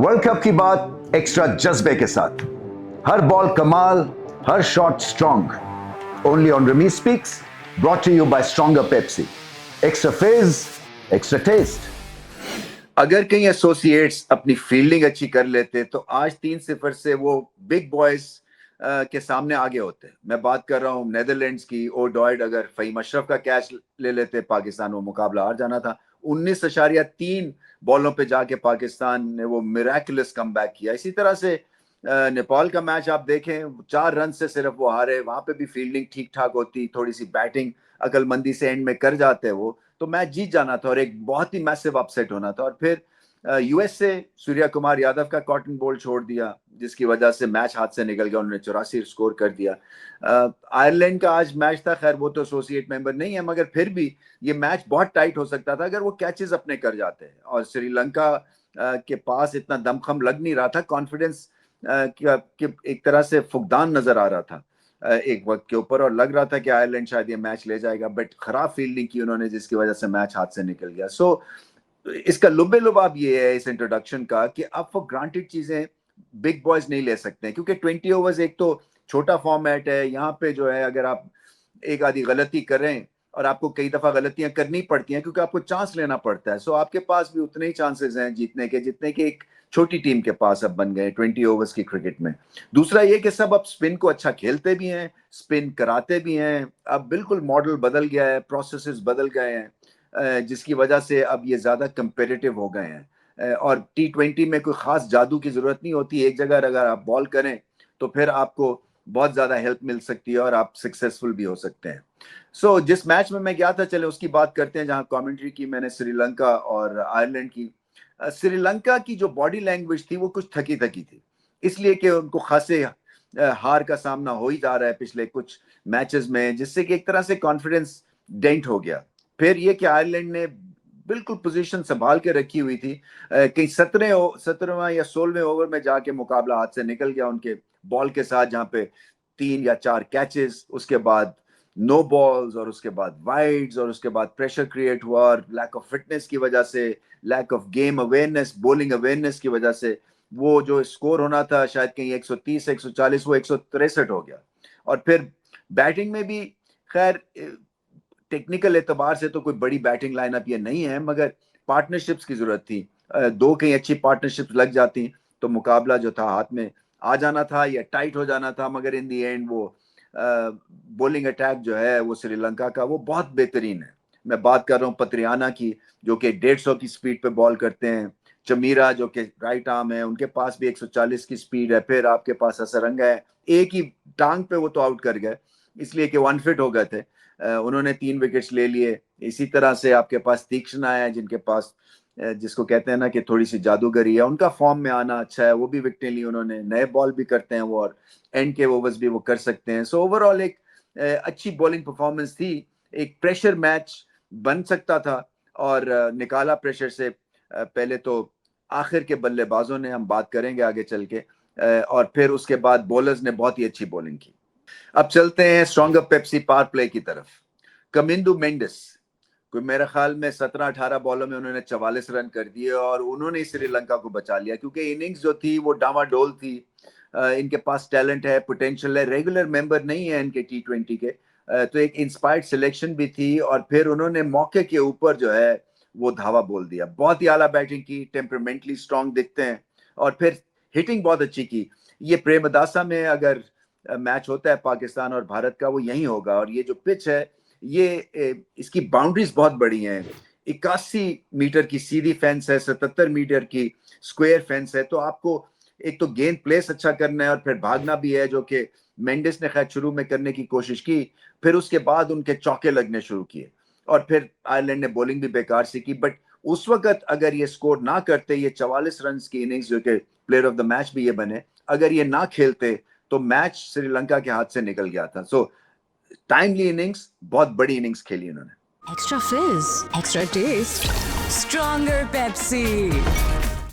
World cup की बात extra जज्बे के साथ, हर बॉल कमाल, हर shot strong. Only on rummy speaks, brought to you by stronger Pepsi. Extra fizz, extra taste. अगर कहीं एसोसिएट्स अपनी फील्डिंग अच्छी कर लेते तो आज 3-0 से वो बिग बॉयज के सामने आगे होते। मैं बात कर रहा हूँ नेदरलैंड्स की। ओडॉयड अगर फहीम अशरफ का कैच ले लेते, पाकिस्तान वो मुकाबला हार जाना था। 19.3 बॉलों पे जाके पाकिस्तान ने वो मिराकुलस कमबैक किया। इसी तरह से नेपाल का मैच आप देखें, 4 रन से सिर्फ वो हारे। वहां पे भी फील्डिंग ठीक ठाक होती, थोड़ी सी बैटिंग अकलमंदी से एंड में कर जाते वो, तो मैच जीत जाना था और एक बहुत ही मैसिव अपसेट होना था। और फिर यूएस से सूर्या कुमार यादव का कॉटन बॉल छोड़ दिया, जिसकी वजह से मैच हाथ से निकल गया। उन्होंने 84 स्कोर कर दिया। आयरलैंड का आज मैच था, खैर वो तो एसोसिएट मेंबर नहीं है, मगर फिर भी ये मैच बहुत टाइट हो सकता था अगर वो कैचेस अपने कर जाते हैं। और श्रीलंका के पास इतना दमखम लग नहीं रहा था, कॉन्फिडेंस कि एक तरह से फुकदान नजर आ रहा था एक वक्त के ऊपर, और लग रहा था कि आयरलैंड शायद ये मैच ले जाएगा, बट खराब फील्डिंग की उन्होंने, जिसकी वजह से मैच हाथ से निकल गया। सो इसका लुब्बे लुबाब ये है इस इंट्रोडक्शन का कि आप फॉर ग्रांटेड चीजें बिग बॉयज नहीं ले सकते हैं, क्योंकि 20 ओवर्स एक तो छोटा फॉर्मेट है। यहाँ पे जो है, अगर आप एक आधी गलती करें, और आपको कई दफा गलतियां करनी पड़ती हैं क्योंकि आपको चांस लेना पड़ता है, सो आपके पास भी उतने ही चांसेस हैं जीतने के जितने के एक छोटी टीम के पास अब बन गए 20 ओवर्स की क्रिकेट में। दूसरा ये कि सब अब स्पिन को अच्छा खेलते भी हैं, स्पिन कराते भी हैं। अब बिल्कुल मॉडल बदल गया है, प्रोसेसेस बदल गए हैं, जिसकी वजह से अब ये ज्यादा कंपेरेटिव हो गए हैं। और T20 में कोई खास जादू की जरूरत नहीं होती। एक जगह अगर आप बॉल करें तो फिर आपको बहुत ज्यादा हेल्प मिल सकती है और आप सक्सेसफुल भी हो सकते हैं। सो जिस मैच में मैं गया था, चले उसकी बात करते हैं, जहां कमेंट्री की मैंने श्रीलंका और आयरलैंड की। श्रीलंका की जो बॉडी लैंग्वेज थी वो कुछ थकी थकी थी, इसलिए कि उनको खासे हार का सामना हो ही जा रहा है पिछले कुछ मैचेस में, जिससे कि एक तरह से कॉन्फिडेंस डेंट हो गया। फिर ये कि आयरलैंड ने बिल्कुल पोजीशन संभाल के रखी हुई थी, कहीं 17वां या 16वें ओवर में जाके मुकाबला हाथ से निकल गया उनके बॉल के साथ, जहां पे 3 या 4 कैचेस, उसके बाद नो बॉल्स, और उसके बाद वाइड्स, और उसके बाद प्रेशर क्रिएट हुआ, और लैक ऑफ फिटनेस की वजह से, lack of game awareness, bowling awareness की वजह से वो जो स्कोर होना था शायद कहीं 130 140, वो 163 हो गया। और फिर बैटिंग में भी, खैर टेक्निकल एतबार से तो कोई बड़ी बैटिंग लाइनअप ये नहीं है, मगर पार्टनरशिप्स की जरूरत थी। दो कहीं अच्छी पार्टनरशिप्स लग जाती तो मुकाबला जो था हाथ में आ जाना था या टाइट हो जाना था। मगर इन दी एंड वो बॉलिंग अटैक जो है वो श्रीलंका का वो बहुत बेहतरीन है। मैं बात कर रहा हूँ पत्रियाना की, जो कि 150 की स्पीड पे बॉल करते हैं। चमीरा जो कि राइट आर्म है, उनके पास भी 140 की स्पीड है। फिर आपके पास असरंगा है, एक ही टांग पे वो तो आउट कर गए इसलिए कि वन फिट हो गए थे। उन्होंने 3 विकेट्स ले लिए। इसी तरह से आपके पास तीक्ष्ण है, जिनके पास जिसको कहते हैं ना कि थोड़ी सी जादूगरी है, उनका फॉर्म में आना अच्छा है, वो भी विकेटें ली उन्होंने। नए बॉल भी करते हैं वो, और एंड के ओवर्स भी वो कर सकते हैं। सो ओवरऑल एक अच्छी बॉलिंग परफॉर्मेंस थी। एक प्रेशर मैच बन सकता था, और निकाला प्रेशर से पहले तो आखिर के बल्लेबाजों ने, हम बात करेंगे आगे चल के, और फिर उसके बाद बॉलर्स ने बहुत ही अच्छी बॉलिंग की। अब चलते हैं स्ट्रॉन्गर पेप्सी पावर प्ले की तरफ। कमिंदु मेंडिस, कोई मेरे ख्याल में 17-18 बॉलों में उन्होंने 44 रन कर दिए, और उन्होंने श्रीलंका को बचा लिया, क्योंकि इनिंग्स जो थी वो डामाडोल थी। इनके पास टैलेंट है, पोटेंशियल है, रेगुलर मेंबर नहीं है इनके T20 के, तो एक इंस्पायर्ड सिलेक्शन भी थी। और फिर उन्होंने मौके के ऊपर जो है वो धावा बोल दिया। बहुत ही आला बैटिंग की, टेम्परमेंटली स्ट्रॉन्ग दिखते हैं, और फिर हिटिंग बहुत अच्छी की। ये प्रेमदासा में अगर मैच होता है पाकिस्तान और भारत का, वो यही होगा। और ये जो पिच है, ये इसकी बाउंड्रीज बहुत बड़ी हैं। 81 मीटर की सीधी फेंस है, 77 मीटर की स्क्वायर फेंस है। तो आपको एक तो गेंद प्लेस अच्छा करना है, और फिर भागना भी है, जो कि मेंडिस ने खैर शुरू में करने की कोशिश की। फिर उसके बाद उनके चौके लगने शुरू किए, और फिर आयरलैंड ने बॉलिंग भी बेकार से की। बट उस वक्त अगर ये स्कोर ना करते, ये 44 रन की इनिंग्स जो कि प्लेयर ऑफ द मैच भी ये बने, अगर ये ना खेलते तो मैच श्रीलंका के हाथ से निकल गया था। सो टाइमली इनिंग्स, बहुत बड़ी इनिंग्स खेली उन्होंने। एक्स्ट्रा फिज, एक्स्ट्रा टेस्ट, स्ट्रॉन्गर पेप्सी।